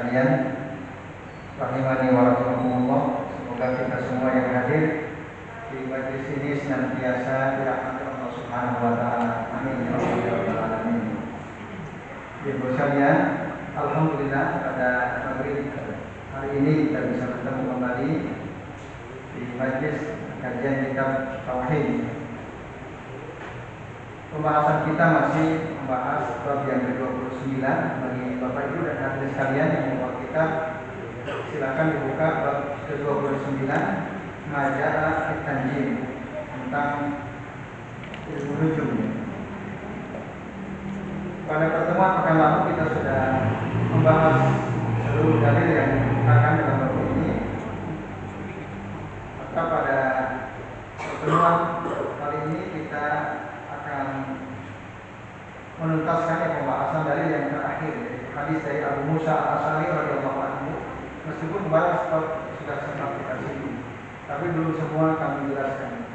sekalian, rahimani wa rahimakumullah. Semoga kita semua yang hadir di majelis ini senantiasa dirahmati Allah Subhanahu wa taala. Amin ya rabbal alamin. Ibu sekalian, alhamdulillah pada maghrib hari ini kita bisa bertemu kembali di majelis kajian kitab tauhid. Pembahasan kita masih membahas bab yang ke-29. Bagi Bapak Ibu dan hadirin sekalian yang membawa kitab, silakan dibuka bab ke-29, Majalah At-Tanjim, tentang ilmu nujum. Pada pertemuan pekan lalu kita sudah membahas seluruh dalil yang dikemukakan dalam bab ini. Maka pada pertemuan kali ini kita akan menuntaskan pembahasan dalil yang terakhir, yaitu hadis dari Abu Musa Al-Asy'ari radhiyallahu anhu. Meskipun bahas sudah sempat kita singgung, tapi belum semua kami jelaskan.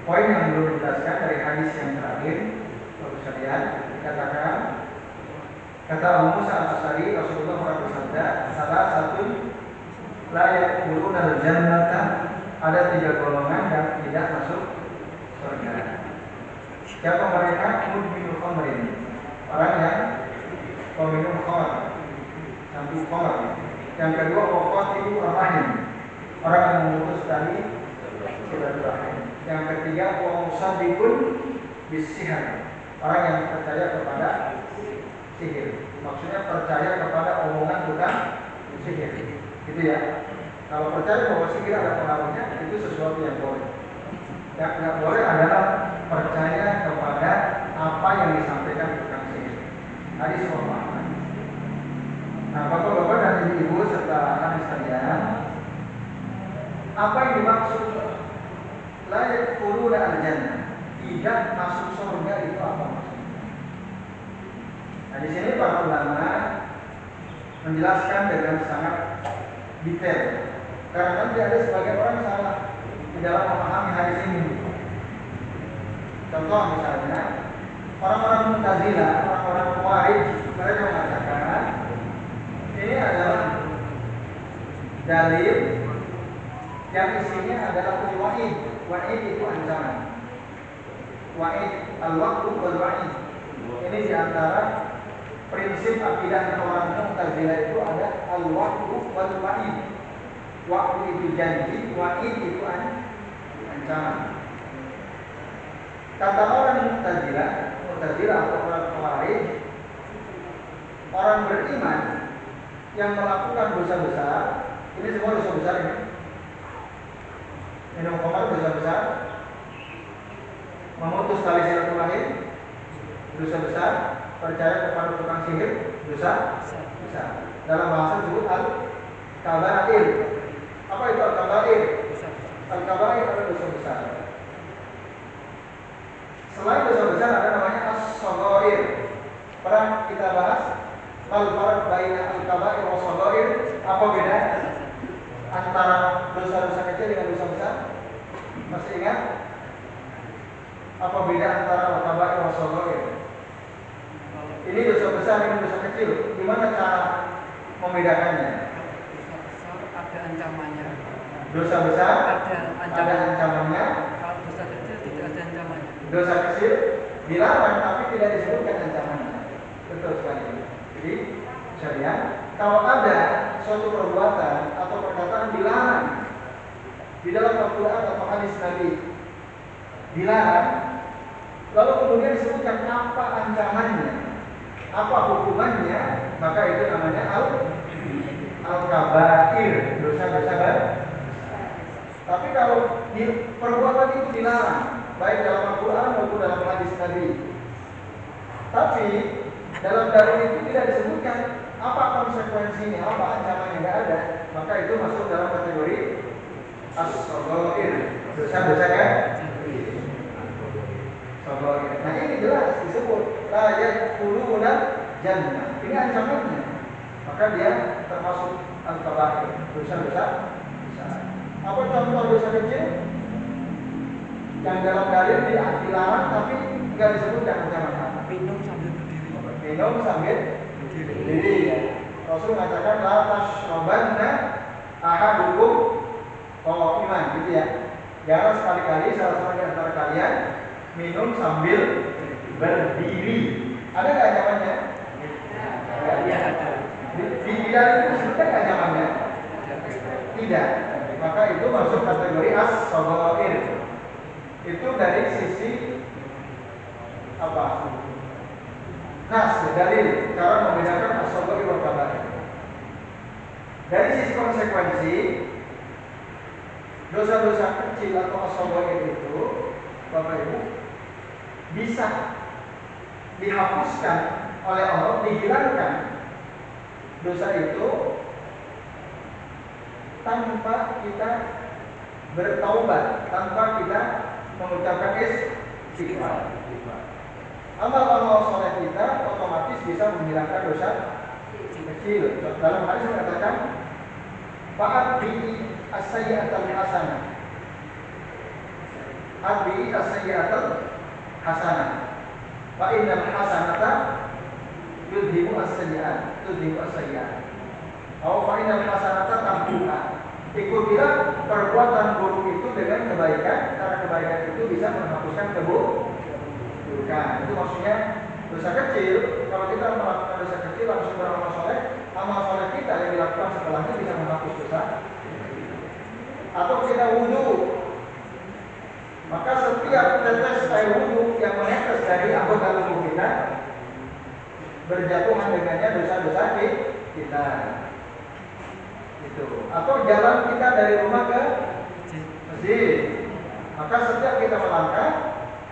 Poin yang belum dijelaskan dari hadis yang terakhir, Bapak sekalian, dikatakan, kata Abu Musa Al-Asy'ari, Rasulullah bersabda, salah satu la yadkhuluna al-jannata, ada 3 golongan yang tidak masuk surga. Siapa mereka? Mudminul khamrin, orang yang peminum khamr, sambil khamr. Yang kedua, waqati'u rahim, orang yang memutus tali silaturahim. Yang ketiga, wa musaddiqun bis-sihr, orang yang percaya kepada sihir. Maksudnya percaya kepada omongan tukang sihir. Gitu ya. Kalau percaya bahwa sihir ada pengaruhnya, itu sesuatu yang boleh. Yang tidak boleh adalah percaya kepada apa yang disampaikan tukang sihir. Hadis pemahaman. Nah, bapak-bapak dan ibu serta anak sekalian, apa yang dimaksud la yadkhuluna al-jannah, tidak masuk surga, itu apa maksudnya? Nah, di sini para ulama menjelaskan dengan sangat detail, karena nanti ada sebagian orang salah di dalam memahami hadis ini. Contoh misalnya, orang-orang Mu'tazilah, orang-orang Khawarij, mereka mengatakan ini adalah dalil yang isinya adalah wa'id. Wa'id itu ancaman. Wa'id, al-wa'du wal-wa'id. Ini diantara prinsip akidah orang Mu'tazilah itu ada al-wa'du wal-wa'id. Wa'du itu janji, wa'id itu ancaman. Kata orang Mu'tazilah atau orang Khawarij, orang beriman yang melakukan dosa besar, ini semua dosa besar ini. Minum khamar dosa besar, memutus tali silaturahim dosa besar, percaya kepada tukang sihir dosa besar. Dalam bahasa disebut al-kabair. Apa itu al-kabair? Al-kabair adalah dosa besar. Selain dosa besar ada namanya as-shaghair. Pernah kita bahas al-farq baina al-kabair wa as-shaghair. Apa beda antara dosa-dosa kecil dengan dosa besar? Masih ingat? Apa beda antara al-kabair wa as-shaghair? Ini dosa besar, ini dosa kecil. Gimana cara membedakannya? Dosa besar ada ancamannya. Dosa besar ada ancamannya. Kalau dosa kecil tidak ada ancamannya. Dosa kecil dilarang tapi tidak disebutkan ancamannya. Betul sekali. Jadi sekalian, kalau ada suatu perbuatan atau perkataan dilarang di dalam Al-Quran atau hadis Nabi, dilarang, lalu kemudian disebutkan apa ancamannya, apa hukumannya, maka itu namanya al-kabair, dosa-dosa besar. Tapi kalau perbuatan itu dilarang, baik dalam Al-Quran maupun dalam hadis Nabi, tapi dalam dalil itu tidak disebutkan apa konsekuensinya, apa ancamannya, nggak ada, maka itu masuk dalam kategori as-shaghair, dosa-dosa kan? Shaghair. Nah ini jelas disebut la yadkhuluna jannah. Ini ancamannya, maka dia termasuk al-kabair, dosa-dosa besar. Apa contoh dosa kecil yang dalam dalil dilarang tapi nggak disebutkan ancamannya? Minum sambil berdiri. Minum sambil berdiri, ya. Rasul mengatakan la tashrabanna ahadukum qa'iman gitu ya. Jangan sekali-kali salah seorang di antara kalian minum sambil berdiri. Ada nggak ancamannya? Ya ada. Di ideal itu sebenarnya nggak ancamannya? Tidak. Maka itu masuk kategori as-shaghair. Itu dari sisi apa? Nas, dalil cara membedakan as-shaghair wal kabair. Dari sisi konsekuensi, dosa-dosa kecil atau as-shaghair itu, Bapak Ibu, bisa dihapuskan oleh Allah, dihilangkan dosa itu tanpa kita bertaubat, tanpa kita mengucapkan istighfar. Amal-amal soleh kita otomatis bisa menghilangkan dosa kecil. Dalam hadis dikatakan, "Fa'atbi as-sayyi'atal hasanah." Atbi as-sayyi'atal hasanah. Fa innal hasanata yudhibu as-sayyi'at, yudhibu as-sayyi'at. Atau fa innal hasanata tamhuha. Ikutilah perbuatan buruk itu dengan kebaikan, karena kebaikan itu bisa menghapuskan keburukan. Itu maksudnya dosa kecil. Kalau kita melakukan dosa kecil langsung beramal soleh, amal soleh kita yang dilakukan setelahnya bisa menghapus dosa. Atau kita wudu, maka setiap tetes air wudu yang menetes dari anggota tubuh kita berjatuhan dengannya dosa-dosa kita. Itu. Atau jalan kita dari rumah ke masjid, maka setiap kita melangkah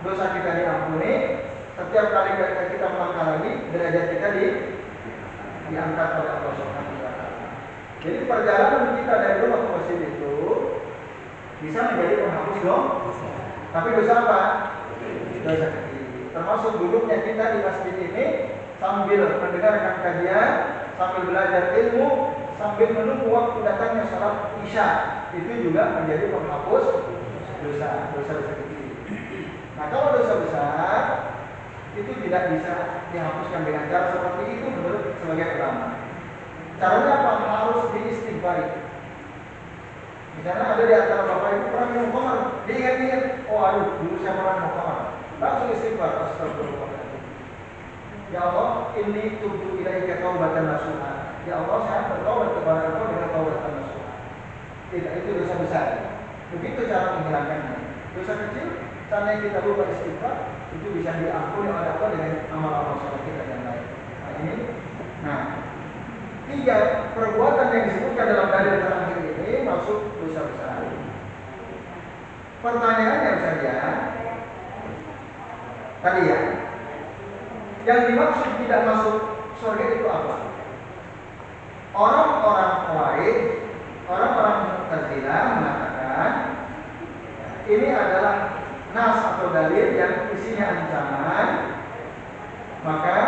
dosa kita diampuni. Setiap kali kita melangkah lagi derajat kita diangkat oleh Allah Subhanahu wa taala. Jadi perjalanan kita dari rumah ke masjid itu bisa menjadi penghapus dosa. Tapi dosa apa? Dosa kecil. Termasuk duduknya kita di masjid ini sambil mendengarkan kajian, sambil belajar ilmu, sambil menunggu waktu datangnya salat Isya, itu juga menjadi penghapus dosa kecil. Nah, kalau dosa besar itu tidak bisa dihapuskan dengan cara seperti itu menurut sebagian ulama. Caranya apa? Harus diistighfari. Misalnya ada di antara bapak ibu pernah minum khamar, diingat-ingat, oh aduh dulu saya pernah minum khamar, langsung istighfar, astagfirullahaladzim. Ya Allah, inni tubtu ilaika taubatan nasuha. Ya Allah, saya bertobat kepada Engkau dengan taubatan nasuha. Tidak, itu dosa besar. Begitu cara menghilangkannya. Dosa kecil, caranya kita lupa istighfar, itu bisa diampuni oleh Allah dengan amal-amal saleh kita yang lain. Nah ini, tiga perbuatan yang disebutkan dalam dalil terakhir ini masuk dosa besar. Pertanyaannya saja, tadi ya, yang dimaksud tidak masuk surga itu apa? Orang-orang Khawarij, orang-orang Mu'tazilah mengatakan ini adalah nas atau dalil yang isinya ancaman, maka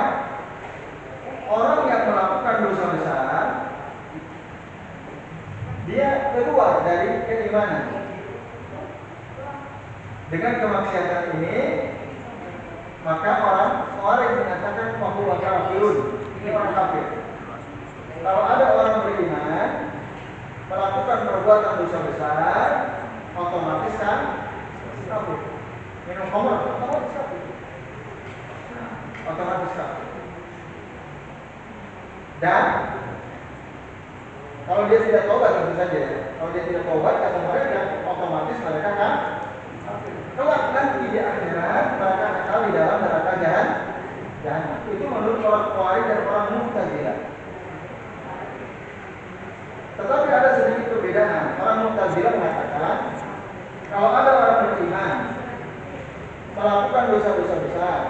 orang yang melakukan dosa besar dia keluar dari keimanan. Dengan kemaksiatan ini, maka orang yang mengatakan bahwa kafirun, ini orang kafir. Kalau ada orang beriman melakukan perbuatan dosa besar, otomatis kan kafir. Minum khamr, otomatis kafir. Otomatis kafir. Dan kalau dia tidak tobat tentu saja. Kalau dia tidak tobat kata mereka, otomatis mereka kan kelak nanti di akhirat mereka kekal di dalam neraka jahanam. Itu menurut orang Khawarij dan orang Mu'tazilah. Tetapi ada sedikit perbedaan. Orang Mu'tazilah mengatakan kalau ada orang beriman melakukan dosa-dosa besar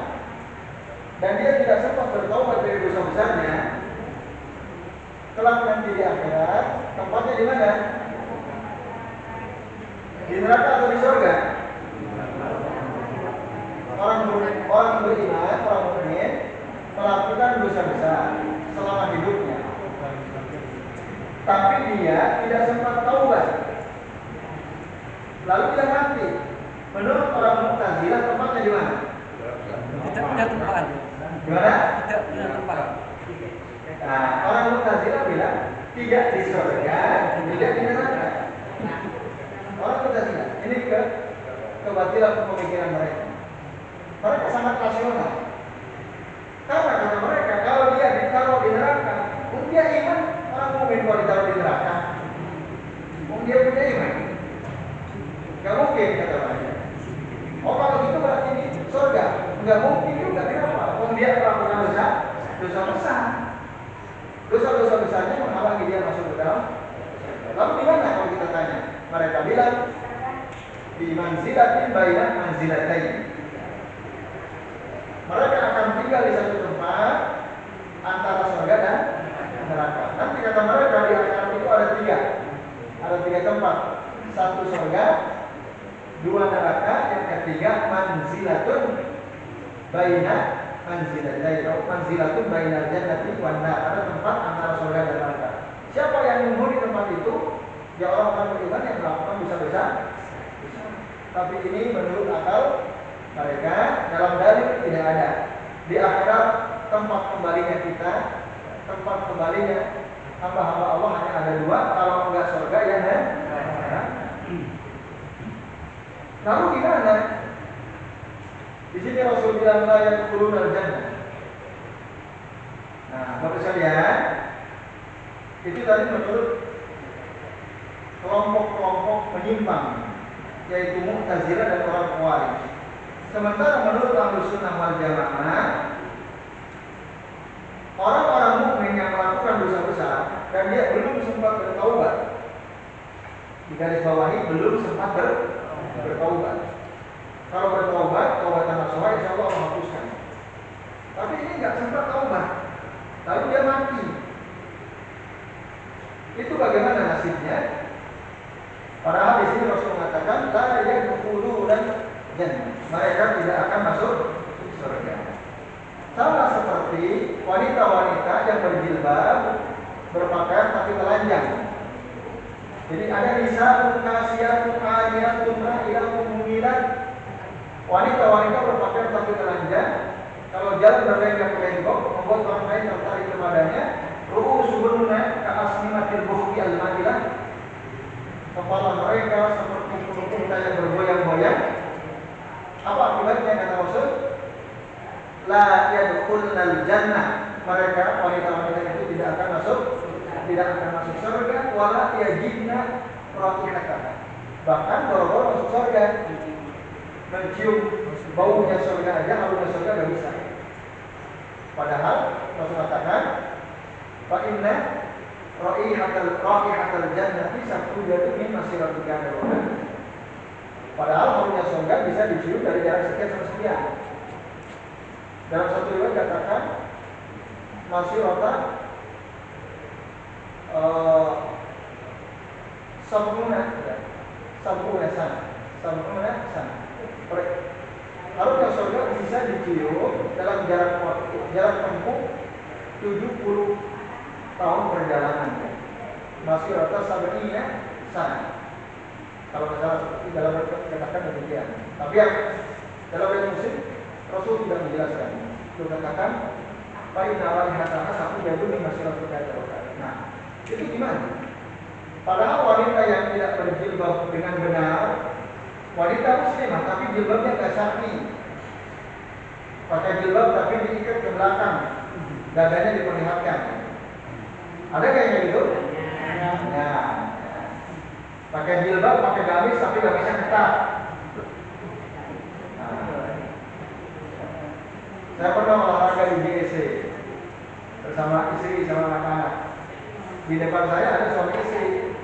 dan dia tidak sempat bertobat dari dosa besarnya, kelak nanti di akhirat tempatnya di mana? Di neraka atau di surga? Orang beriman, orang mukmin melakukan dosa besar selama hidupnya, tapi dia tidak sempat taubat, lalu dia mati. Menurut orang Mu'tazilah tempatnya di mana? Tidak punya tempat. Di mana? Tidak punya tempat. Nah, orang Mu'tazilah bilang tidak di surga, tidak di neraka. Orang Mu'tazilah ini kebatilan pemikiran mereka. Mereka sangat rasional. Karena kata mereka kalau dia ditaruh di neraka, dia iman orang mukmin kalau ditaruh di neraka. Dia punya iman. Gak mungkin kata mereka. Oh kalau gitu berarti ini surga. Gak mungkin juga kenapa? Dia melakukan dosa besar. Dosa-dosa besarnya menghalangi dia masuk ke dalam. Lalu di mana kalau kita tanya? Mereka bilang di manzilatin baina manzilatain. Mereka akan tinggal di satu tempat antara surga dan neraka. Nanti kata mereka di akhirat itu ada tiga tempat. Satu surga, dua neraka, yang ketiga manzilatun baina manzilatain. Manzilatun baina jannati wan nar. Ada tempat antara surga dan neraka. Siapa yang menghuni tempat itu? Ya orang-orang beriman yang melakukan dosa besar. Tapi ini menurut akal mereka dalam dalil tidak ada. Di akhirat tempat kembalinya kita, tempat kembalinya hamba-hamba Allah hanya ada dua. Kalau enggak surga ya neraka. Lalu gimana? Di sini Rasul bilang la yadkhuluna al-jannah. Nah, Bapak sekalian, itu tadi menurut kelompok-kelompok menyimpang, yaitu Mu'tazilah dan orang Khawarij. Sementara menurut Ahlussunnah wal Jamaah, orang-orang mukmin yang melakukan dosa besar dan dia belum sempat bertaubat, di garis bawahi belum sempat bertaubat. Kalau bertaubat, taubatan nasuha insya Allah menghapuskan. Tapi ini nggak sempat taubat, lalu dia mati. Itu bagaimana nasibnya? Padahal di sini Rasul mengatakan la yadkhuluna jannah. Mereka tidak akan masuk surga. Sama seperti wanita-wanita yang berjilbab, berpakaian tapi telanjang. Jadi ada nisa'un kasiyatun ariyatun ra'ilatun mumilat. Wanita-wanita berpakaian tapi telanjang, kalau jalan berlenggak-lenggok membuat orang lain tertarik kepadanya. Ru'usuhunna ka'asnimatil bukhti al-madilah. Kepala mereka seperti unta yang bergoyang-goyang. Apa akibatnya kata Rasul? La yadkhulnal jannah. Mereka wanita-wanita itu tidak akan masuk surga. Wala yajidna raihataha. Bahkan boro-boro masuk surga, mencium baunya surga aja, halusnya surga nggak bisa. Padahal Rasul katakan, fa inna raihatal jannati safujatu min masiratika darona. Padahal halusnya surga bisa dicium dari jarak sekian sampai sekian. Dalam satu riwayat katakan masirata sabuna sana. Halusnya surga bisa dicium dalam jarak tempuh 70 tahun perjalanan. Masih rata sabarnya sana. Kalau misalnya seperti dalam katakan demikian. Tapi yang dalam riwayat Muslim Rasul tidak menjelaskan. Itu katakan fa'inna raihataha safujatun min masiratika darona. Nah, itu gimana? Padahal wanita yang tidak berjilbab dengan benar, wanita muslimah tapi jilbabnya nggak syar'i. Pakai jilbab tapi diikat ke belakang, dadanya diperlihatkan. Ada kayaknya gitu? Nah, pakai jilbab, pakai gamis tapi gamisnya ketat. Saya pernah olahraga di JSC bersama istri sama anak-anak. Di depan saya ada suami istri.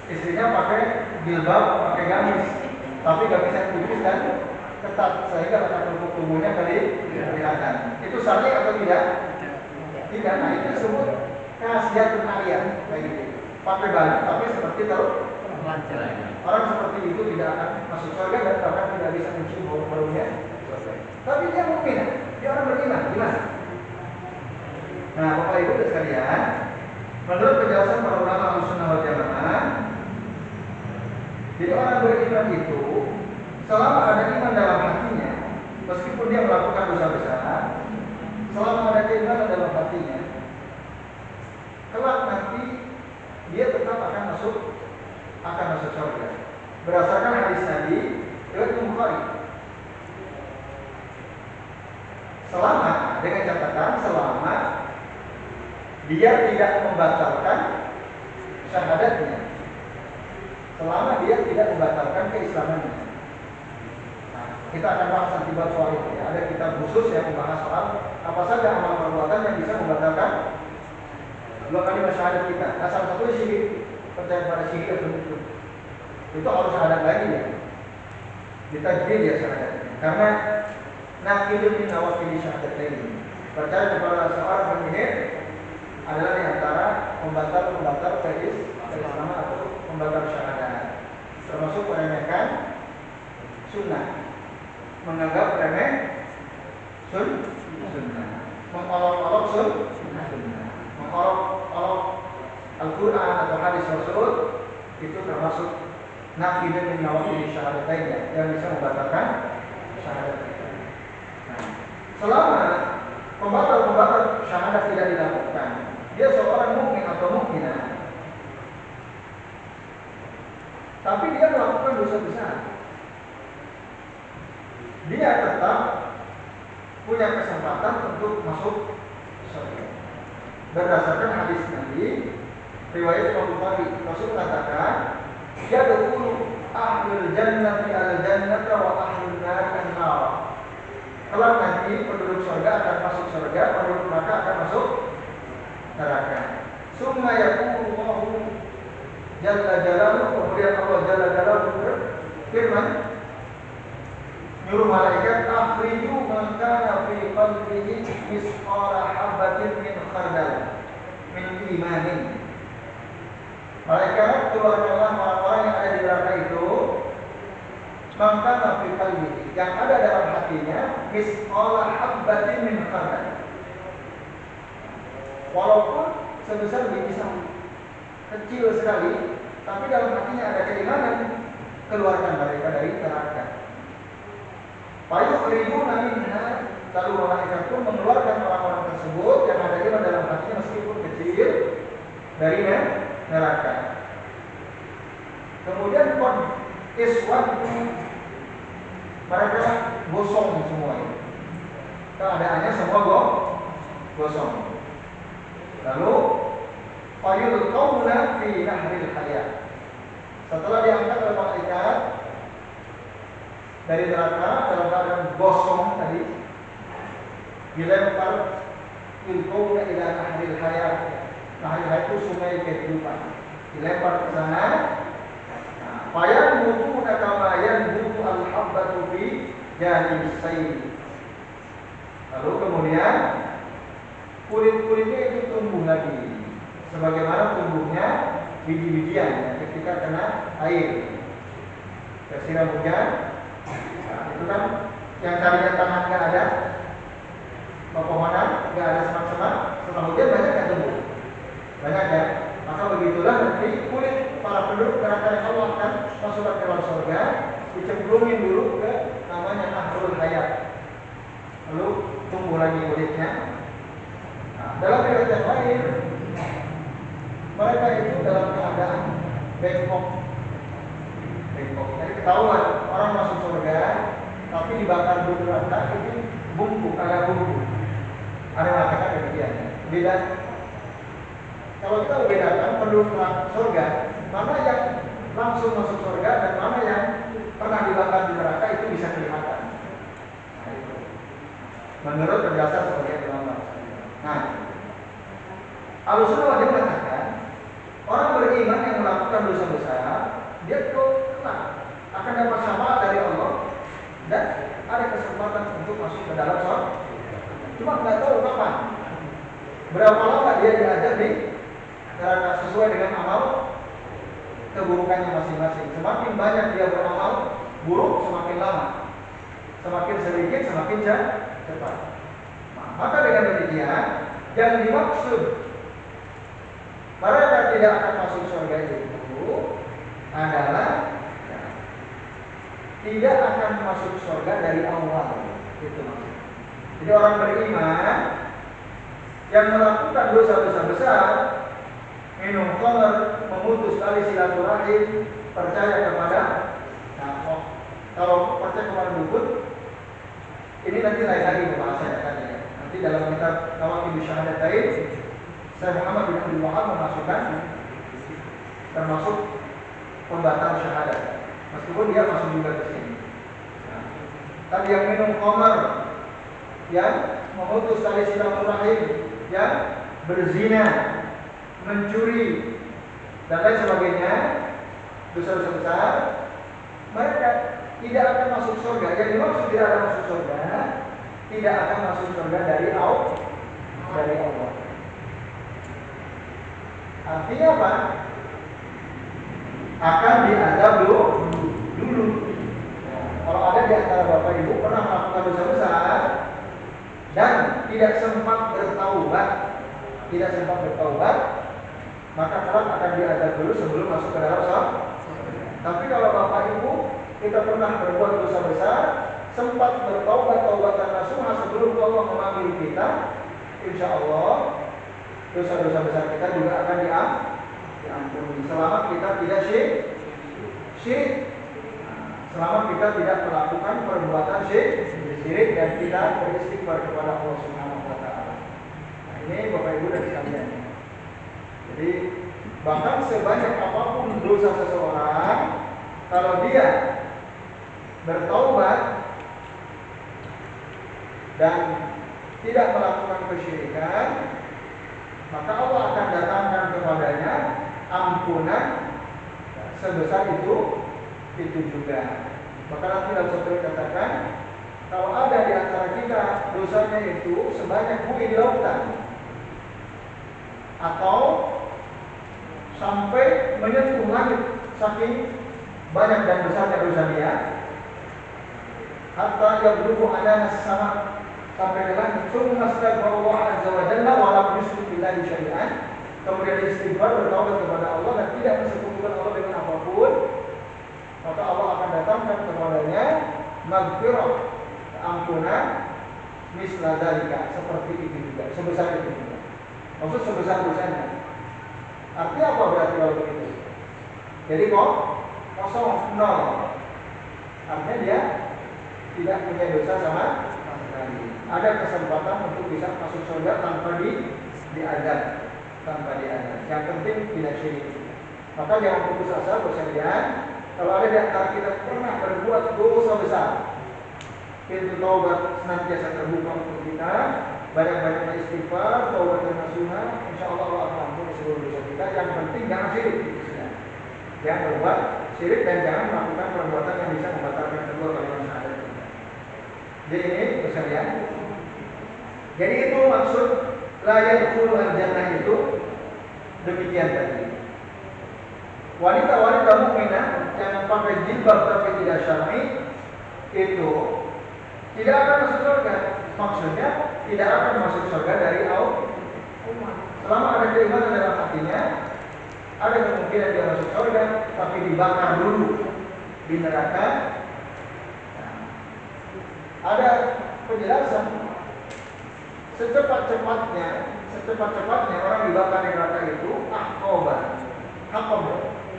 Istrinya pakai jilbab, pakai gamis, tapi gamisnya tipis dan ketat sehingga letak tubuhnya kelihatan. Itu syar'i atau tidak? Tidak. Nah, itu disebut kasiyatun ariyah kayak gitu. Pakai baju tapi seperti orang seperti itu tidak akan masuk surga dan bahkan tidak bisa mencium bau-baunya. Tapi dia mukmin, dia orang beriman. Gimana? Nah, Bapak Ibu sekalian, menurut penjelasan para ulama Ahlussunnah wal Jamaah, jadi orang beriman itu selama ada iman dalam hatinya, meskipun dia melakukan dosa besar, selama ada keimanan dalam hatinya, kelak nanti dia tetap akan masuk surga. Berdasarkan hadis Nabi riwayat Bukhari. Selama, dengan catatan selama dia tidak membatalkan syahadatnya, selama dia tidak membatalkan keislamannya. Nah, kita akan bahas nanti soal itu. Ya. Ada kitab khusus yang membahas soal apa saja amal perbuatan yang bisa membatalkan 2 kalimat syahadat kita. Nah, salah satu syirik, percaya pada syirik atau itu harus syahadat lagi ya. Ditajdid ya syahadatnya. Karena nakidun min nawafil syahadatain. Percaya kepada seorang pemihir adalah di antara pembatal keislaman atau pembatal syahadat. Termasuk meremehkan sunnah, menganggap remeh sunnah, mengolok-olok sunnah, mengolok-olok Al-Quran atau hadis Rasul, itu termasuk nakidun min nawafil syahadatain yang bisa membatalkan syahadat kita. Nah, selama pembatal syahadat tidak dilakukan, dia seorang mukmin atau mukminah, tapi dia melakukan dosa besar, dia tetap punya kesempatan untuk masuk surga. Berdasarkan hadis Nabi riwayat Imam Bukhari, Rasul katakan, yadkhulu ahlul jannati al-jannata wa ahlun nari an-nar. Kelak nanti penduduk surga akan masuk surga, penduduk neraka akan masuk neraka. Summa yaqulu Allahu jalla jalaluhu, kemudian Allah jalla jalaluhu berfirman, nyuruh malaikat, akhriju man kana fi qalbihi misqala habatin min khardal min imanin. Malaikat, keluarkanlah orang-orang yang ada di neraka itu, man kana fi qalbihi, yang ada dalam hatinya misqala habatin min khardal, walaupun sebesar biji sawi, kecil sekali, tapi dalam hatinya ada keimanan, keluarkan mereka dari neraka. Fayukhrijuna minha, lalu malaikat pun mengeluarkan orang-orang tersebut yang ada iman dalam hatinya meskipun kecil dari neraka. Kemudian iswad, mereka gosong semua ini. Keadaannya semua gosong. Lalu fayulqawna fi nahril hayat. Setelah diangkat oleh malaikat dari neraka dalam keadaan gosong tadi, dilempar yulqawna ila nahril hayat. Nahril hayat itu sungai kehidupan. Dilempar ke sana. Fayan mutuna kama yanbutu al-habbatu fi janibis sayl. Lalu kemudian kulit-kulitnya itu tumbuh lagi sebagaimana tumbuhnya biji-bijian ketika kena air tersiram hujan. Nah, itu kan yang tadinya tanah nggak ada pepohonan, nggak ada semak-semak, setelah hujan banyak nggak tumbuh, banyak ya. Maka begitulah nanti kulit para penduduk neraka yang Allah akan masukkan ke dalam surga, dicemplungin dulu ke namanya nahrul hayat, lalu tumbuh lagi kulitnya. Nah, dalam riwayat yang lain, mereka itu dalam keadaan bengkok. Jadi ketahuan orang masuk surga, tapi dibakar dulu neraka itu bungkuk, agak bungkuk. Ada yang mengatakan demikian. Beda. Kalau kita membedakan penduduk surga, mana yang langsung masuk surga dan mana yang pernah dibakar di neraka, itu bisa kelihatan. Nah, itu menurut penjelasan sebagai ulama. Nah, Ahlussunnah wal Jamaah mengatakan orang beriman yang melakukan dosa besar, dia kelak akan dapat syafaat dari Allah dan ada kesempatan untuk masuk ke dalam surga. Cuma nggak tahu kapan, berapa lama dia diajar di neraka sesuai dengan amal keburukannya masing-masing. Semakin banyak dia beramal buruk, semakin lama. Semakin sedikit, semakin cepat. Nah, maka dengan demikian, yang dimaksud mereka tidak akan masuk surga itu adalah tidak akan masuk surga dari awal. Itu maksudnya. Jadi orang beriman yang melakukan dosa-dosa besar, minum khamr, memutus tali silaturahim, percaya kepada kalau percaya kepada dukun, ini nanti lain lagi pembahasannya tadi ya. Nanti dalam kitab Nawaqidus Syahadatain, saya Muhammad bin Abdul Wahab memasukkan termasuk pembatal syahadat, meskipun dia masuk juga ke sini. Nah, tadi yang minum khamr, yang memutus tali silaturahim, yang berzina, mencuri, dan lain sebagainya, dosa-dosa besar, mereka tidak akan masuk surga. Yang dimaksud tidak akan masuk surga, tidak akan masuk surga dari Allah. Artinya apa? Akan diazab dulu. Kalau ada di antara bapak ibu pernah melakukan dosa besar dan tidak sempat bertaubat, maka kelak akan diazab dulu sebelum masuk ke dalam surga. Tapi kalau bapak ibu kita pernah berbuat dosa besar, sempat bertaubat taubatan nasuha sebelum Allah memanggil kita, insya Allah dosa-dosa besar kita juga akan diampuni selama kita tidak syirik, selama kita tidak melakukan perbuatan syirik dan kita beristighfar kepada Allah Subhanahu wa taala. Nah, ini Bapak Ibu dan sekalian. Jadi bahkan sebanyak apapun dosa seseorang, kalau dia bertaubat dan tidak melakukan kesyirikan, maka Allah akan datangkan kepadanya ampunan sebesar itu juga. Maka nanti dalam satu dikatakan, kalau ada di antara kita dosanya itu sebanyak bumi di lautan, atau sampai menyentuh langit saking banyak dan besarnya dosa dia, hatta yablugu ala sama, sampai dengan tsumma astaghfirullah azza wa jalla wa lam yusyrik billahi syai'an, kemudian istighfar bertaubat kepada Allah dan tidak mensekutukan Allah dengan apapun, maka Allah akan datangkan kepadanya maghfirah, ampunan misla dzalika, seperti itu juga, sebesar itu juga. Maksud sebesar dosanya. Artinya apa berarti kalau begitu? Jadi kosong, nol. Artinya dia tidak punya dosa sama sekali. Ada kesempatan untuk bisa masuk surga tanpa diazab. Yang penting tidak syirik. Maka jangan putus asa bersedia. Kalau ada di antara kita pernah berbuat dosa besar, pintu taubat senantiasa terbuka untuk kita. Banyak-banyak istighfar, taubat dan nasuha, insya Allah Allah akan ampuni seluruh dosa kita. Yang penting jangan syirik. Jangan berbuat syirik dan jangan melakukan perbuatan yang bisa membatalkan kedua kalimat syahadat kita. Jadi ini sekalian. Jadi itu maksud la yadkhulu al-jannah itu demikian tadi. Wanita-wanita mukminah yang pakai jilbab tapi tidak syar'i itu tidak akan masuk surga. Maksudnya tidak akan masuk surga dari umat. Selama ada keimanan dalam hatinya, ada kemungkinan dia masuk surga, tapi dibakar dulu di neraka. Nah, ada penjelasan secepat-cepatnya orang dibakar di neraka itu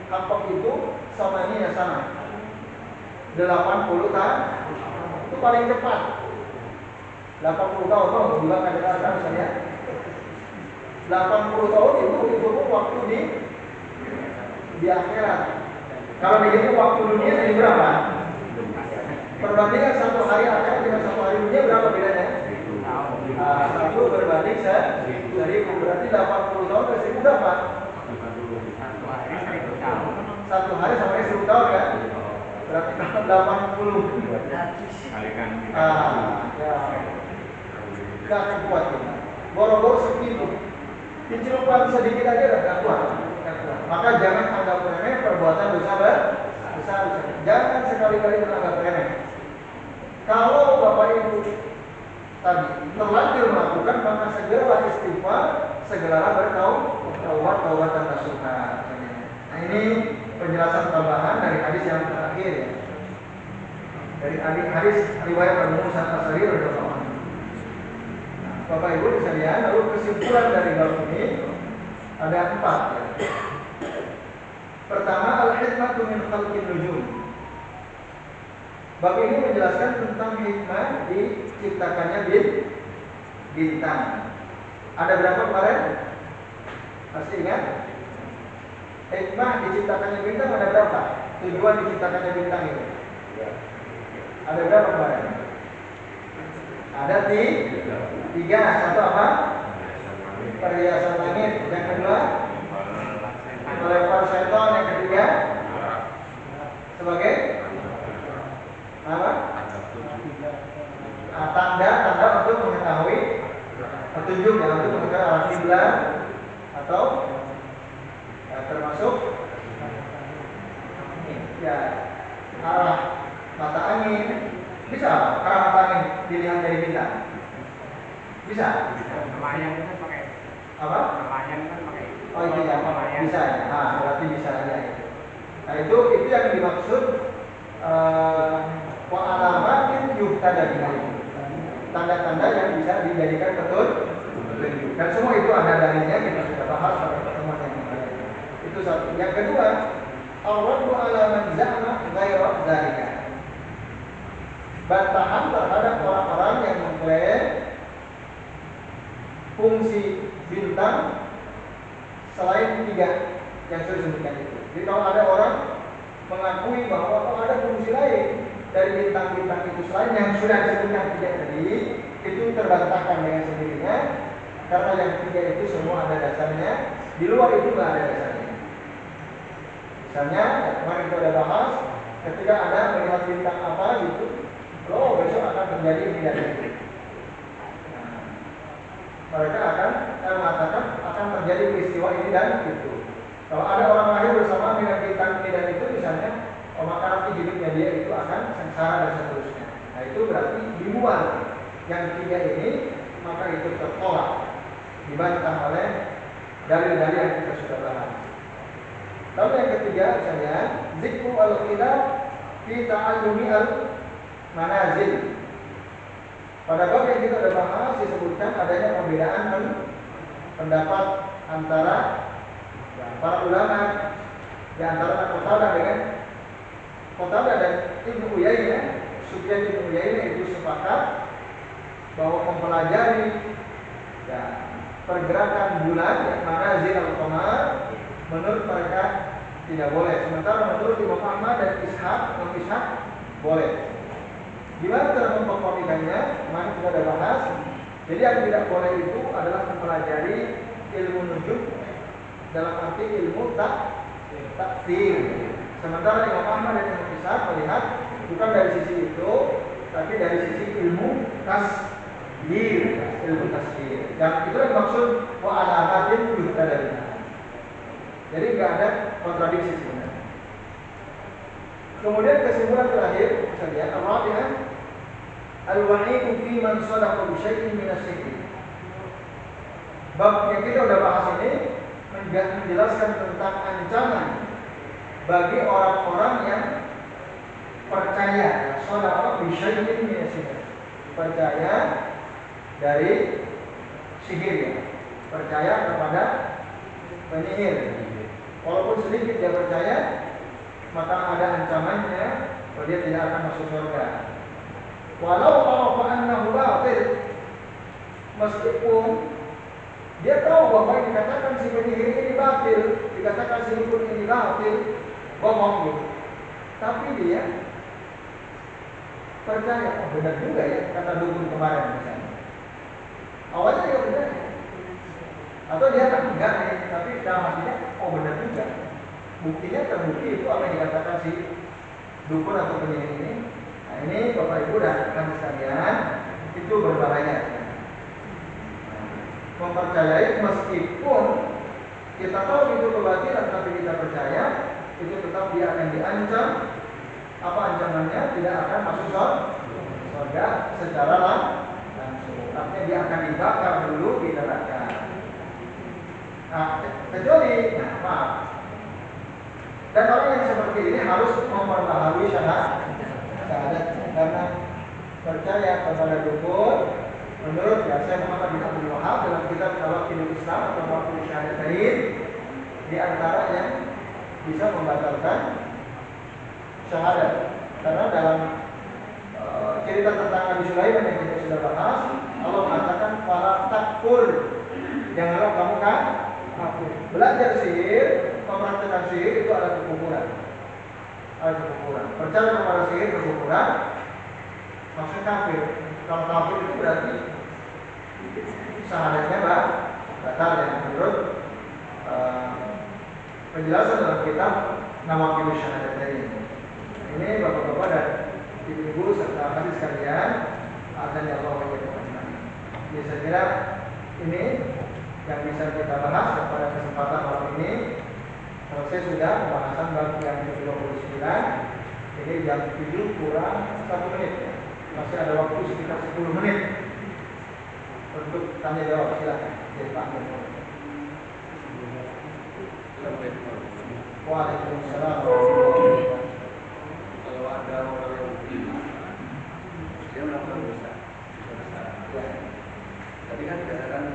Hakob itu sama ini ya sama 80 tahun itu paling cepat. 80 tahun tuh dibakar di neraka misalnya. 80 tahun itu waktu di akhirat. Kalau dihitung waktu dunia jadi berapa? Perbandingan satu hari akhirat dengan satu hari dunia berapa bedanya? Satu berbanding 1000, berarti 80 tahun ke 1000 berapa? Satu hari sampai 1000 tahun kan? Berarti 80. Kalikan. Ya. Gak akan kuat kita. Boro-boro segitu. Dicelupan sedikit aja gak kuat. Maka jangan anggap remeh perbuatan dosa besar. Jangan sekali-kali menganggap remeh. Kalau Bapak Ibu tadi terlanjur melakukan, maka segeralah istighfar, segeralah bertaubat dan nasuha. Nah ini penjelasan tambahan dari hadis yang terakhir ya. Dari hadis riwayat Abu Musa Al-Asy'ari radhiyallahu anhu. Bapak Ibu sekalian, lalu kesimpulan dari bab ini ada 4 ya. Pertama, al-hikmatu min khalqin nujum. Bab ini menjelaskan tentang hikmah diciptakannya bintang. Ada berapa kemarin? Masih ingat? Hikmah diciptakannya bintang ada berapa? Tujuan diciptakannya bintang itu. Ada berapa kemarin? Ada 3. Satu apa? Perhiasan langit. Yang kedua, melempar setan. Yang ketiga, sebagai apa? Tanda untuk mengetahui petunjuk ya, untuk mengetahui arah kiblat atau ya, termasuk ya arah mata angin. Bisa arah mata angin dilihat dari bintang? Bisa? Nelayan kan pakai Apa? nelayan kan pakai. Oh itu ya, bisa ya. Nah, berarti bisa aja itu. Nah itu yang dimaksud wa'alamatin yuhtada biha, tanda-tanda yang bisa dijadikan petunjuk. Dan semua itu ada dalilnya, kita sudah bahas pada pertemuan yang kemarin. Itu satu. Yang kedua, ar-raddu ala man za'ama ghaira dzalika. Bantahan terhadap orang-orang yang mengklaim fungsi bintang selain 3 yang saya sebutkan itu. Jadi kalau ada orang mengakui bahwa ada fungsi lain dari bintang-bintang itu selain yang sudah disebutkan 3 tadi, itu terbantahkan dengan sendirinya, karena yang 3 itu semua ada dasarnya, di luar itu nggak ada dasarnya. Misalnya kemarin kita ada bahas, ketika ada melihat bintang apa gitu, loh besok akan terjadi ini dan itu. Mereka akan mengatakan akan terjadi peristiwa ini dan itu. Kalau ada orang lahir bersama dengan bintang ini dan itu, misalnya, maka nanti hidupnya dia itu akan sengsara dan seterusnya. Nah itu berarti dibuang yang 3 ini, maka itu tertolak, dibantah oleh dalil-dalil yang kita sudah bahas. Lalu yang ketiga, misalnya, zikru al-khilaf fi ta'allumi al-manazil. Pada bab yang kita sudah bahas disebutkan adanya perbedaan pendapat antara para ulama, di antara Qatadah dengan Qatadah dan Ibnu Uyainah. Sufyan bin Uyainah itu sepakat bahwa mempelajari ya, pergerakan bulan yang manazil al-qamar menurut mereka tidak boleh. Sementara menurut Imam Ahmad dan Imam Ishaq boleh. Gimana cara memperkomikannya? Kemarin kita sudah bahas. Jadi yang tidak boleh itu adalah mempelajari ilmu nujum dalam arti ilmu takdir. Sementara Imam Ahmad dan Imam Ishaq melihat bukan dari sisi itu, tapi dari sisi ilmu tasdir, ilmu tasdir. Yang itu yang dimaksud wa'alamatin yuhtada biha. Jadi nggak ada kontradiksi sebenarnya. Kemudian kesimpulan terakhir, kita lihat ar-rabi'ah al-wa'idu fi man sadaqa bi syai'in min asy-syirk. Bab yang kita udah bahas ini menjelaskan tentang ancaman bagi orang-orang yang percaya sadaqa bi syai'in min asy-syirk. Percaya dari sihir ya. Percaya kepada penyihir. Walaupun sedikit dia percaya, maka ada ancamannya bahwa dia tidak akan masuk surga. Walau arafa annahu batil, meskipun dia tahu bahwa yang dikatakan si penyihir ini batil, dikatakan si dukun ini batil, bohong gitu. Tapi dia percaya, oh benar juga ya kata dukun kemarin misalnya. Awalnya dia percaya, atau dia tak enggak ya, tapi dalam hatinya, oh benar juga. Buktinya terbukti itu apa yang dikatakan si dukun atau penyihir ini. Nah ini Bapak Ibu dan rekan sekalian, itu berbahaya. Mempercayai meskipun kita tahu itu kebatilan, tapi kita percaya, itu tetap dia akan diancam. Apa ancamannya? Tidak akan masuk surga secara langsung. Artinya dia akan dibakar dulu di neraka. Nah, kecuali, maaf. Dan orang yang seperti ini harus memperbaharui syahadat karena percaya kepada dukun, Menurut Syekh Muhammad bin Abdul Wahab dalam kitab Tawakilul Islam atau Tawakilul Syahadatain, di antara yang bisa membatalkan syahadat. Karena dalam cerita tentang Nabi Sulaiman yang kita sudah bahas, Allah mengatakan fala takfur, janganlah kamu kafir. Belajar sihir, mempraktikkan sihir itu adalah kekufuran. Percaya kepada sihir kekufuran, maksudnya kafir. Kalau kafir itu berarti syahadatnya batal ya, menurut penjelasan dalam kitab Nawaqidus Syahadatain. Ini bapak-bapak dan ibu-ibu serta hadis sekalian, azan ya Allah wa jalla. Jadi saya kira ini yang bisa kita bahas pada kesempatan malam ini. Selesai sudah pembahasan bab yang ke-29. Ini jam 7 kurang 1 menit ya. Masih ada waktu sekitar 10 menit untuk tanya jawab, silakan. Jadi Pak Nur. Waalaikumsalam warahmatullahi wabarakatuh. Kalau ada orang yang beriman, dia melakukan dosa. Ya. Tapi kan berdasarkan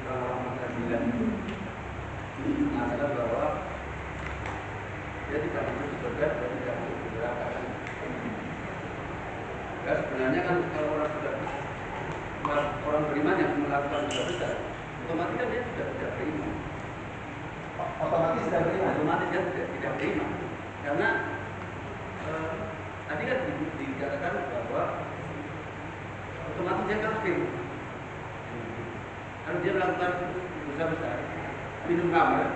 kalau Muhammad bilang mengatakan bahwa dia tidak masuk surga, dia tidak masuk neraka. Ya, sebenarnya kan kalau orang beriman yang melakukan dosa besar, otomatis kan dia sudah tidak beriman. Otomatis tidak beriman. Otomatis dia tidak beriman. Karena tadi kan dikatakan bahwa otomatis dia kafir. Kalau dia melakukan dosa besar, minum khamr,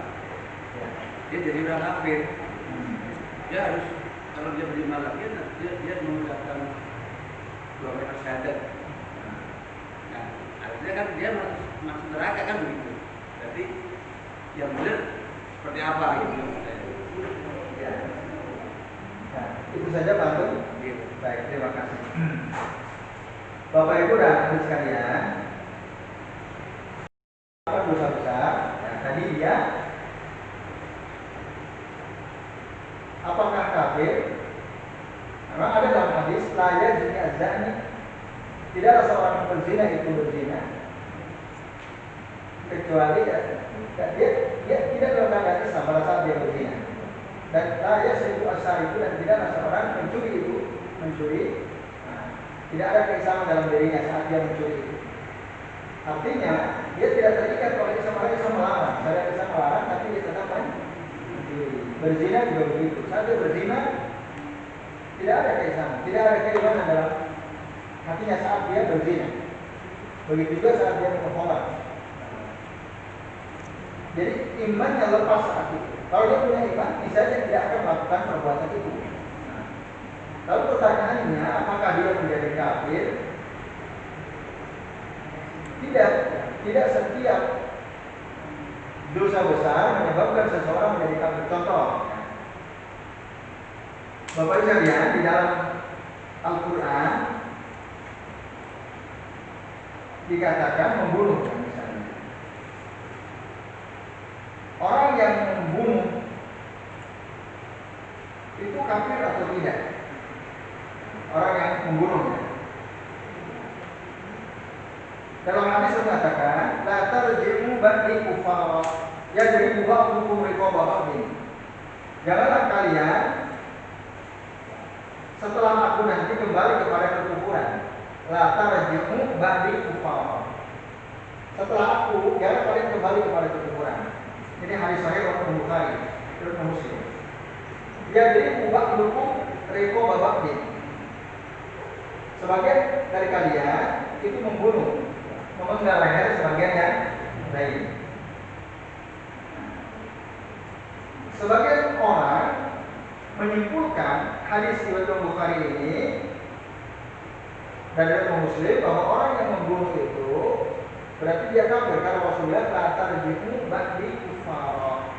dia jadi orang kafir. Dia harus, kalau dia beriman lagi, dia mengucapkan 2 kalimat syahadat. Nah, artinya kan dia masuk neraka kan begitu. Jadi yang benar seperti apa gitu? Ya. Nah, itu saja Pak Nur. Gitu. Baik, terima kasih. Bapak Ibu dan adik sekalian, apa dosa besar? Ya, tadi dia apakah kafir? Memang ada dalam hadis la yazni az-zani, tidaklah seorang berzina itu berzina kecuali dia tidak dalam keadaan Islam pada saat dia berzina. Dan la yasriqu as-sariqu, dan tidaklah seorang mencuri itu mencuri. Tidak ada keislaman dalam dirinya saat dia mencuri itu. Artinya dia tidak terikat oleh Islam, Islam melarang. Saya Islam melarang, tapi dia tetap mencuri. Berzina juga begitu. Saat dia berzina tidak ada keislaman, tidak ada keimanan dalam hatinya saat dia berzina. Begitu juga saat dia berkholat. Jadi imannya lepas saat itu. Kalau dia punya iman, misalnya tidak akan melakukan perbuatan itu. Lalu pertanyaannya, apakah dia menjadi kafir? Tidak setiap dosa besar menyebabkan seseorang menjadi kafir. Contoh, Bapak Ibu sekalian, di dalam Al-Quran dikatakan membunuh, misalnya. Orang yang membunuh itu kafir atau tidak? Orang yang membunuhnya. Dalam hadis mengatakan, la tarji'u ba'di kufara, yajribu ba'dukum riqaba ba'din. Janganlah kalian setelah aku nanti kembali kepada kekufuran. La tarji'u ba'di kufara. Setelah aku, jangan kalian kembali kepada kekufuran. Ini hadis sahih riwayat Bukhari, riwayat Muslim. Yajribu ba'dukum riqaba ba'din. Sebagian dari kalian itu membunuh, memenggal leher sebagian yang lain. Sebagian orang menyimpulkan hadis riwayat Bukhari ini dan riwayat Muslim bahwa orang yang membunuh itu berarti dia kafir, karena Rasulullah la tarji'u ba'di kufara.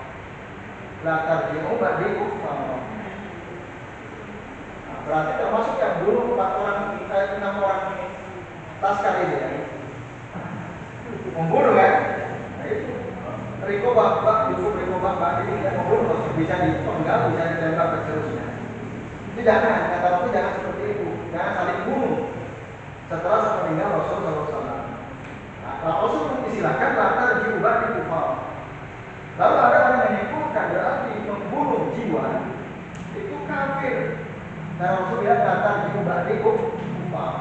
La tarji'u ba'di kufara. Berarti termasuk yang bunuh 6 orang Laskar ini ya. Membunuh kan? Nah itu Riko Bapak, ini kan membunuh, bisa dipenggal, bisa ditembak dan seterusnya. Itu jangan, kata Rasul jangan seperti itu. Jangan saling bunuh. setelah sepeninggal Rasul SAW. Nah, Rasul istilahkan latar jiwa di kufar. Lalu ada orang yang menyimpulkan berarti membunuh jiwa itu kafir. Dan Rasul bilang latar jiwa di kufar.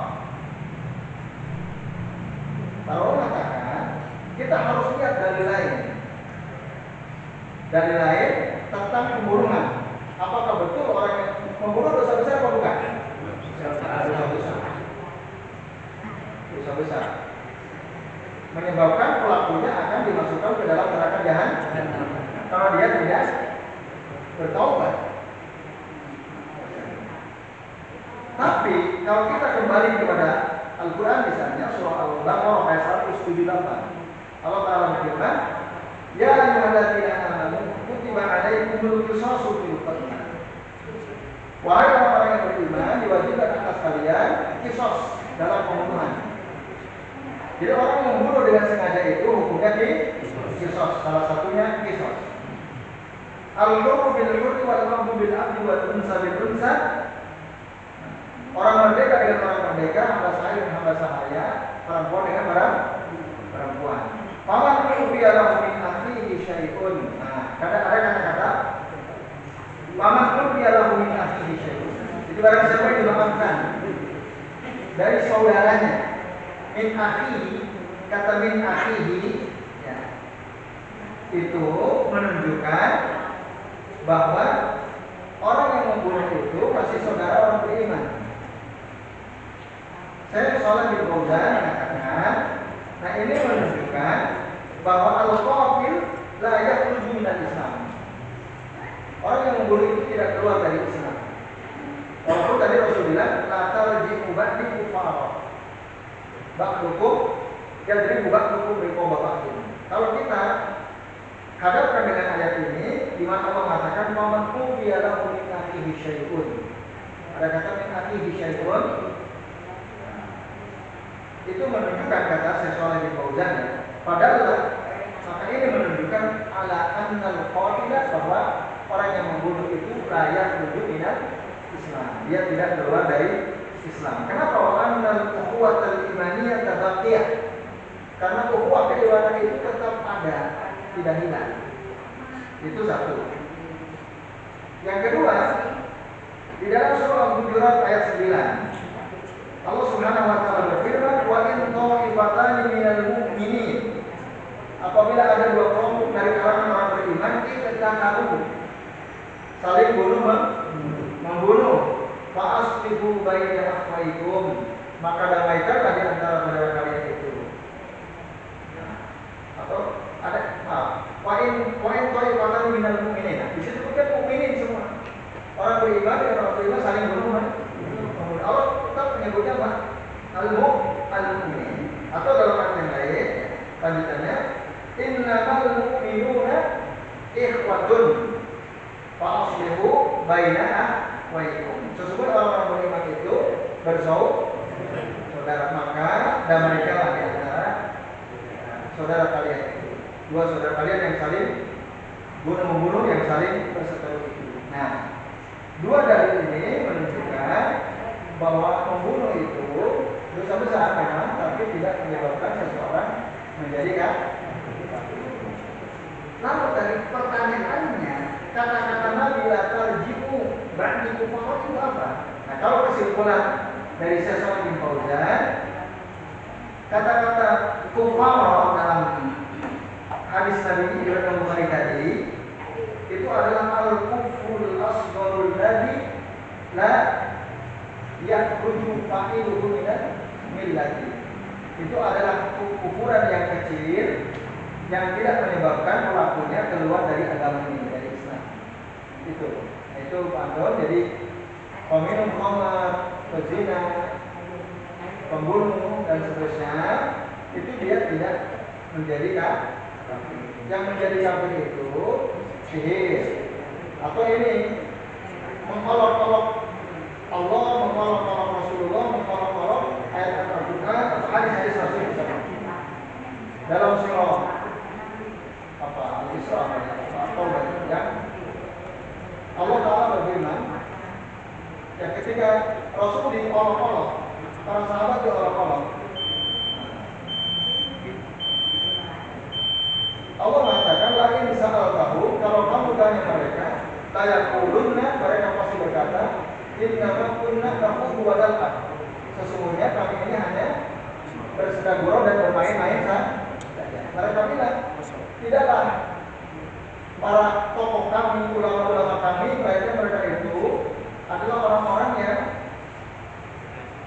Lalu mengatakan kita harus lihat dalil lain. Dalil lain tentang pembunuhan. Apakah betul orang yang membunuh dosa besar atau bukan? Dosa besar. Dosa besar. Menyebabkan pelakunya akan dimasukkan ke dalam neraka jahanam karena dia tidak bertaubat. Tapi kalau kita kembali kepada Al-Quran misalnya surah Al-Baqarah ayat 178, Allah Ta'ala berfirman, Ya ayyuhalladzina amanu kutiba alaikumul qisasu fil qatl. Wahai orang-orang yang beriman, diwajibkan atas kalian qisas dalam pembunuhan. Jadi orang yang membunuh dengan sengaja itu hukumnya qisas, salah satunya qisas. Al-hurru bil hurri wal abdu bil abdi wal unsa bil unsa. Orang merdeka dengan orang merdeka, hamba sahaya dengan hamba sahaya, perempuan dengan perempuan. Faman ufiya lahu min akhihi syai'un. Nah, ada kata-kata faman ufiya lahu min akhihi syai'un. Itu barang siapa yang dimaafkan dari saudaranya. Min akhihi, kata min akhihi ya, itu menunjukkan bahwa orang yang membunuh itu masih saudara orang beriman. Saya Shalih bin Fauzan mengatakan, nah ini menunjukkan bahwa al-qatil la yakhruju minal Islam. Orang yang membunuh itu tidak keluar dari Islam. Walaupun tadi Rasul bilang la tarji'u ba'di kufara. Ba'dukum yadribu ba'dukum biqoba ba'din. Kalau kita hadapkan dengan ayat ini, di mana Allah mengatakan faman ufiya lahu min akhihi syai'un. Ada kata min akhihi syai'un. Itu menunjukkan kata Shalih bin Fauzan ya. Padahal maka ini menunjukkan ala annal qatila bahwa orang yang membunuh itu layak menuju minat Islam. Dia tidak keluar dari Islam. Kenapa? Wa annal ukhuwatul imaniyah tabaqiyah. Karena ukhuwah keimanan itu tetap ada, tidak hilang. Itu satu. Yang kedua, di dalam surah Al-Hujurat ayat 9 Allah Subhanahu wa taala berfirman, "Wa in ta'ifatani minal mu'minin." Apabila ada dua kelompok dari kalangan orang beriman iqtatalu, saling membunuh, fa aslihu baina akhwaykum, maka damaikanlah di antara saudara kalian itu. Atau ada wa in ta'ifatani minal mu'minin. Di situ bukan mukminin semua. Orang beriman dengan orang beriman saling membunuh. Allah tetap menyebutnya apa? Al-mu'min. Atau dalam arti yang lain, lanjutannya, innamal mu'minuna ikhwatun fa'aslihu baina akhwaykum. Sesungguhnya orang-orang beriman itu bersaudara, maka damaikanlah di antara saudara kalian itu. Dua saudara kalian yang saling membunuh, yang saling berseteru itu. Nah, dua dalil ini menunjukkan bahwa membunuh itu dosa besar memang, tapi tidak menyebabkan seseorang menjadi kafir. Lalu tadi pertanyaannya, kata-kata Nabi la tarji'u ba'di kufar itu apa? Nah, kalau kesimpulan dari Shalih bin Fauzan, kata-kata kufar dalam hadis Nabi riwayat Bukhari tadi itu adalah al-kufrul asgharul ladzi la yakhruju fa'iluhu minal millati. Itu adalah kufuran yang kecil yang tidak menyebabkan pelakunya keluar dari agama ini, dari Islam. Itu Pak Anton. Jadi peminum khamar, pezina, pembunuh dan seterusnya itu dia tidak menjadi kafir. Yang menjadi kafir itu sihir atau ini mengolok-olok Allah, mengolok-olok Rasulullah, mengolok-olok ayat Al-Quran atau hadis-hadis Rasul dalam surah Al-Isra atau yang Allah Ta'ala berfirman ya, ketika Rasul diolok-olok para sahabat diolok-olok. Allah mengatakan lagi misal tahu kalau kamu tanya mereka, tayaqulunna, mereka pasti berkata, innama kunna nakhudhu wa nal'ab. Sesungguhnya kami ini hanya bersedekah gurau dan bermain-main saja. Mereka bilang, tidaklah para tokoh kami, ulama-ulama kami, mereka itu adalah orang-orang yang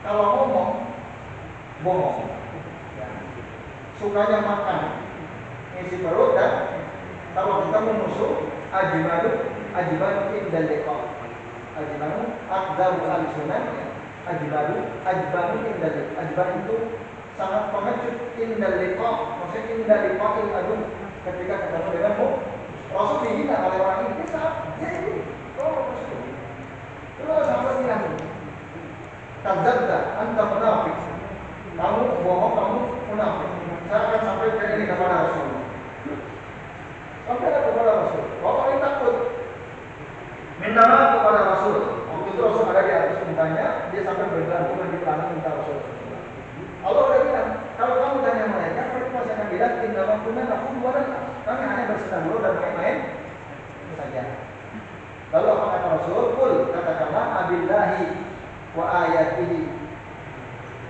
kalau ngomong bohong, sukanya makan, ngisi perut, dan kalau kita menusuk ajibanu indal liqa, akdamu al-sunan, ajibanu indal liqa. Ajiban itu sangat pengecut, indal liqa, maksudnya indal liqa'il adu, ketika ketemu denganmu. Rasul dihina oleh orang ini, bisa, Rasul. Terus sampai bilang, kadzabta anta munafik, kamu bohong, kamu munafik. Saya akan sampaikan ini kepada Rasul. Sampaikan kepada Rasul. Bapak ini takut, minta maaf kepada Rasul. Waktu itu Rasul ada di atas mintanya, dia sampai bergelantungan di tanah minta Rasul. Allah sudah bilang, kalau kamu tanya mereka, mereka masih akan bilang, innama kunna nakhudhu wa nal'ab. Kami hanya bersenang dulu dan main-main saja. Lalu apa kata Rasul? Qul, katakanlah, abillahi wa ayatihi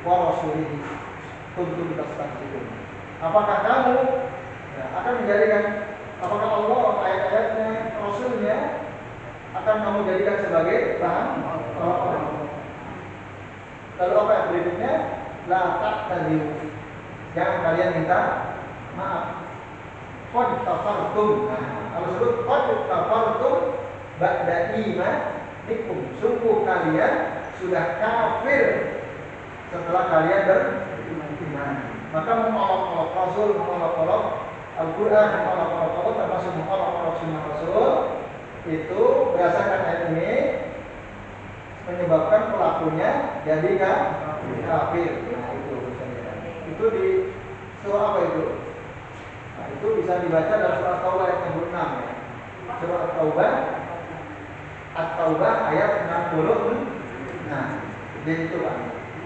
wa rasulihi kuntum tastahzi'un. Apakah kamu akan menjadikan, apakah Allah, ayat-ayatnya, Rasulnya akan kamu jadikan sebagai bahan? Lalu apa yang berikutnya? La ta'tadiru, jangan kalian minta maaf. Qad kafartum, kalau sebut qad kafartum ba'da imanikum, sungguh kalian sudah kafir setelah kalian beriman. Maka mengolok-olok Rasul, mengolok-olok Al-Quran, mengolok-olok Allah, termasuk mengolok-olok sunnah Rasul, itu berdasarkan ayat ini menyebabkan pelakunya jadi kafir. Nah, itu di surah apa itu? Nah, itu bisa dibaca dalam surah Taubah ayat 66 ya. Surah At-Taubah ayat 60. Nah, jadi itu Pak.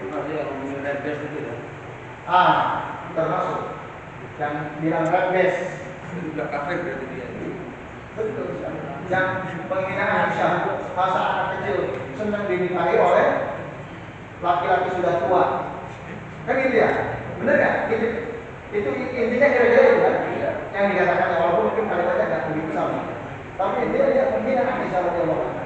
Berarti yang mengenai best itu ya? Termasuk yang bilang best. Itu sudah kafir berarti dia. Betul. Yang penghinaan Aisyah, masa anak kecil senang dinikahi oleh laki-laki sudah tua, kan gitu ya, bener nggak? Itu intinya kira-kira itu kan? Iya. Yang dikatakan walaupun mungkin kalimatnya nggak begitu sama, tapi intinya dia menghina Aisyah radhiyallahu anha,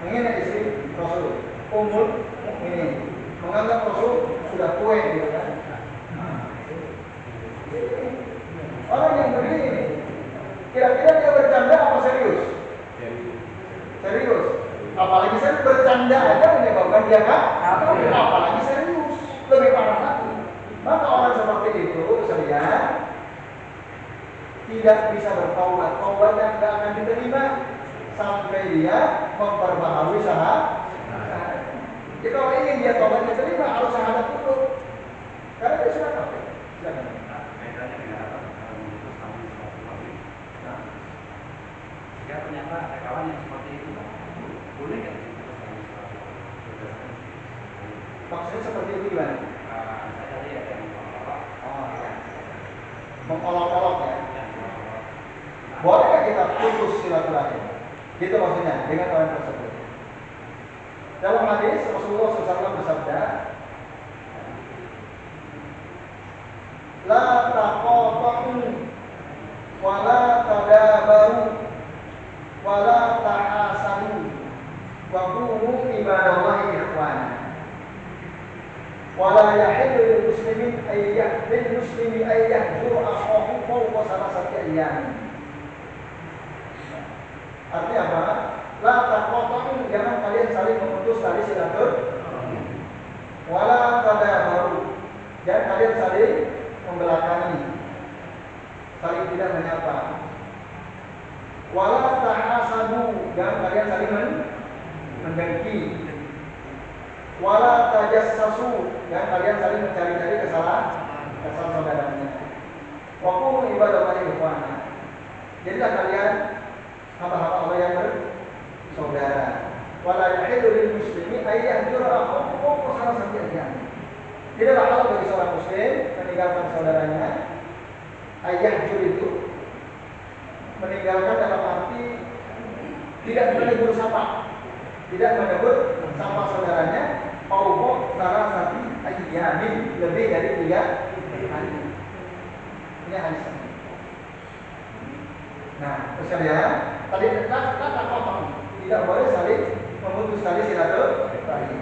menghina istri Rasul, Ummul Mukminin, menganggap Rasul sudah tua gitu kan? Orang yang begini, kira-kira dia bercanda apa serius? Serius. Apalagi saya bercanda aja menyebabkan dia apalagi serius, lebih parah lagi. Maka orang seperti itu sekalian tidak bisa bertaubat, taubatnya tidak akan diterima sampai dia memperbaharui syahadat. Jadi kalau ingin dia taubat diterima harus syahadat dulu, karena dia sudah kafir. Silakan. Jika ternyata ada kawan yang seperti itu, boleh nggak? Maksudnya seperti itu gimana? Saya lihat yang mengolok-olok. Oh ya, mengolok-olok ya. Boleh nggak kita putus silaturahim? Gitu maksudnya dengan orang tersebut. Dalam hadis Rasulullah SAW bersabda, la taqata'u wa la tadabaru wa la tahasadu wa kunu ibadallahi ikhwana wa la yahillu lil muslimin ay yahjura akhahu fawqa salasati ayyam. Artinya apa? La taqata'u, jangan kalian saling memutus tali silaturahim. Wa la tadabaru, jangan kalian saling membelakangi, saling tidak menyapa. Wala tahasadu, jangan kalian saling mendengki. Wala tajassasu, jangan kalian saling mencari-cari kesalahan saudaranya. Wa qulu ibadallahi ikhwana, jadilah kalian hamba-hamba Allah yang bersaudara. Wala yahillu lil muslimi ay yahjura akhahu pokok salah satu ayat. Tidaklah hal bagi seorang muslim meninggalkan saudaranya. Ayah jur itu meninggalkan dalam arti tidak menegur sapa, tidak menegur sapa saudaranya. Pokok salah satu ayat lebih dari 3 hari. Ini hadis. Nah, sekalian, tadi kata apa? Tidak boleh saling memutus tali silaturahim.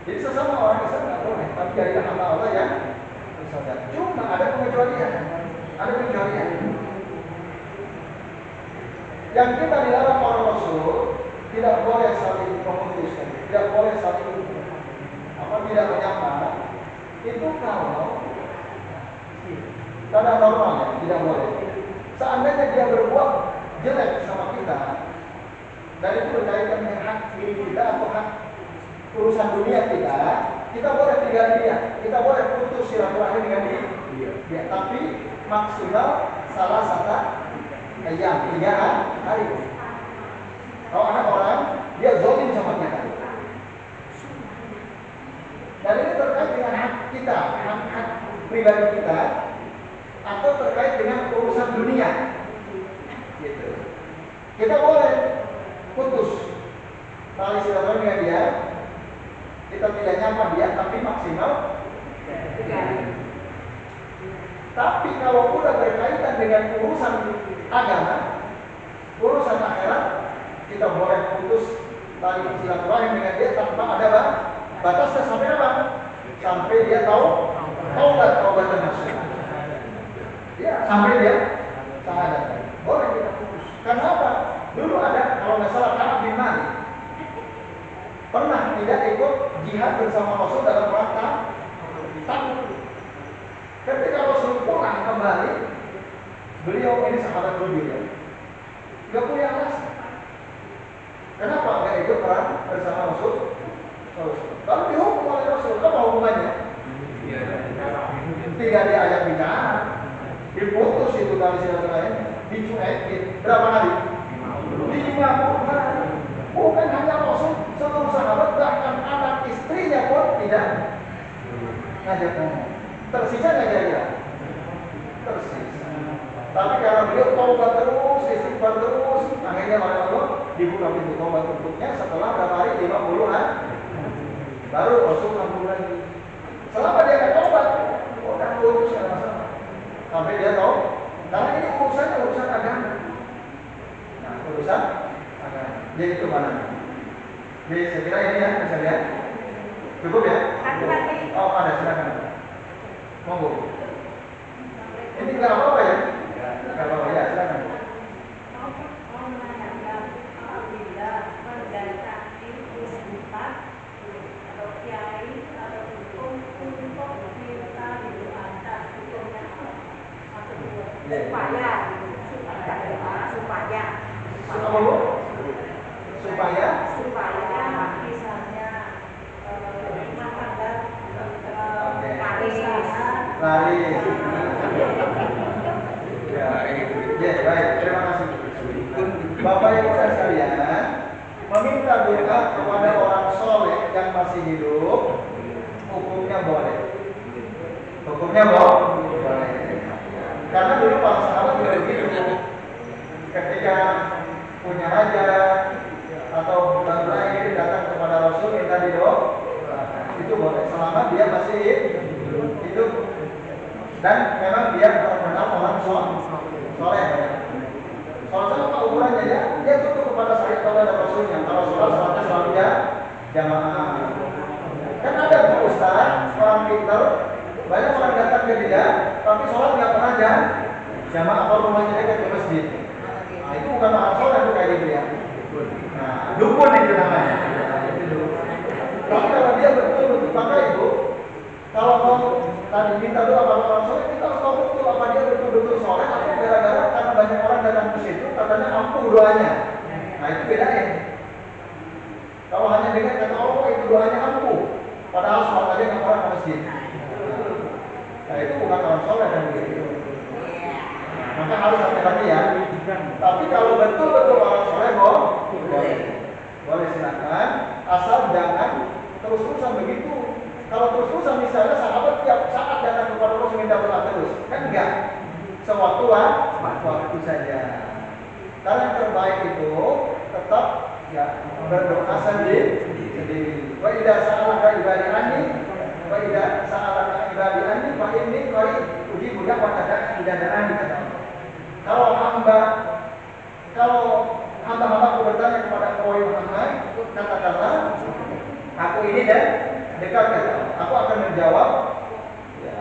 Jadi sesama orang Islam tidak boleh, tapi dari hamba Allah yang bersaudara. Cuma ada pengecualian, Yang kita dilarang oleh Rasul tidak boleh saling memutuskan, tidak boleh saling tidak menyapa. Itu kalau karena normalnya tidak boleh. Seandainya dia berbuat jelek sama kita, dan itu berkaitan dengan hak milik kita atau hak urusan dunia kita boleh tinggal dia, kita boleh putus silaturahmi dengan dia. Tapi maksimal salah satu ayat 3 hari. Kalau ada orang dia zalim sama kita, dan ini terkait dengan hak kita, hak pribadi kita, atau terkait dengan urusan dunia, gitu. Kita boleh putus tali silaturahmi dengan dia, kita tidak nyapa dia, tapi maksimal 3 hari. Tapi kalau udah berkaitan dengan urusan agama, urusan akhirat, kita boleh putus tali silaturahmi dengan dia tanpa ada batasnya sampai apa? Sampai dia tahu taubat nasuh. Ya, sampai dia syahadat. Boleh kita putus. Karena apa? Dulu ada, kalau nggak salah, Ka'ab bin Malik pernah tidak ikut jihad bersama Rasul dalam rangka Tabuk. Ketika Rasul pulang kembali, beliau ini sahabat jujur ya, nggak punya alasan. Kenapa nggak ikut perang bersama Rasul? Kalau dihukum oleh Rasul, apa hukumannya? 3 diajak bicara, diputus itu tali silaturahmi, dicuekin. Berapa hari? 50 hari. Bukan hanya Rasul, seluruh sahabat, bahkan anak istrinya pun tidak ngajak ngomong. Tersisa nggak kira-kira? Tersisa. Tapi karena beliau taubat terus, istighfar terus, akhirnya oleh Allah dibuka pintu taubat untuknya setelah berapa hari? 50 hari. Baru Rasul ngambung lagi. Selama dia nggak taubat, udah putus nggak masalah. Sampai dia tahu, karena ini urusan agama. Nah, urusan agama. Jadi itu mana? Jadi saya kira ini ya, bisa lihat. Cukup ya? Oh, ada, silakan. Monggo. Ini nggak apa-apa ya? Nggak apa-apa ya, silakan. Supaya misalnya rumah tangga lari. Ya, baik, terima kasih. Bapak Ibu dan sekalian, meminta doa kepada orang soleh yang masih hidup, hukumnya boleh. Hukumnya boleh. Karena dulu para sahabat juga begitu. Ketika punya hajat atau bangsa ini datang kepada Rasul minta didoakan, itu boleh selama dia masih hidup dan memang dia benar-benar orang soleh. Soalnya apa ukurannya ya? Dia tutup kepada syariat Allah dan Rasulnya. Kalau sholatnya selalu jamaah. Kan ada tuh ustaz, orang pintar, banyak orang datang ke dia, tapi sholat nggak pernah jamaah atau rumahnya dekat ke masjid. Nah, itu bukan orang soleh itu kayak gitu ya. Nah, dukun itu namanya. Tapi kalau dia betul-betul pakai itu, kalau mau tadi minta doa pada orang soleh, kita harus tahu betul apa dia betul-betul soleh atau gara-gara karena banyak orang datang ke situ katanya ampuh doanya. Nah, itu bedain. Kalau hanya dengan kata Allah itu doanya ampuh, padahal sholat aja nggak pernah ke masjid. Nah, itu bukan orang soleh dan begitu. Maka harus hati-hati ya. Tapi kalau betul-betul orang soleh boleh silakan. asal jangan terus-terusan begitu. Kalau terus-terusan misalnya sahabat tiap saat datang kepada Rasul minta doa terus, kan enggak. Sewaktu saja. Karena yang terbaik itu tetap ya berdoa sendiri. Wa idza sa'alaka ibadi anni wa idza sa'alaka ibadi anni fa inni qarib ujibu da'wata da'i Kalau hamba-hambaku bertanya kepada engkau Muhammad, katakanlah aku ini dan dekat kata aku akan menjawab ya,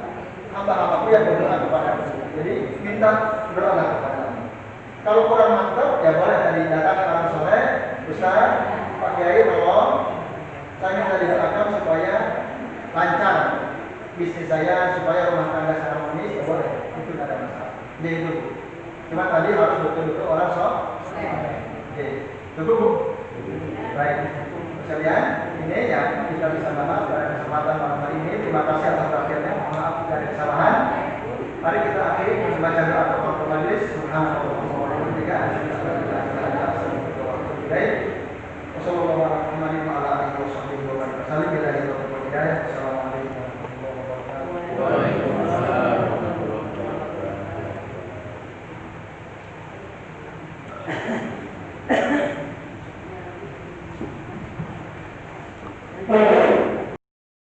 hamba-hambaku yang berdoa kepada aku. Jadi minta berdoa kepada aku. Kalau kurang mantap ya boleh tadi datang orang sore, Ustaz, Pak Kiai tolong saya minta didoakan supaya lancar bisnis saya, supaya rumah tangga saya harmonis, ya boleh, itu tidak ada masalah. Jadi itu. Cuma tadi harus betul-betul orang sok. Oke, cukup Bu? Baik, sekalian, ini yang kita bisa bahas pada kesempatan malam hari ini. Terima kasih atas perhatiannya. Mohon maaf jika ada kesalahan. Mari kita akhiri membaca doa untuk majelis. Subhanallah wa bihamdihi.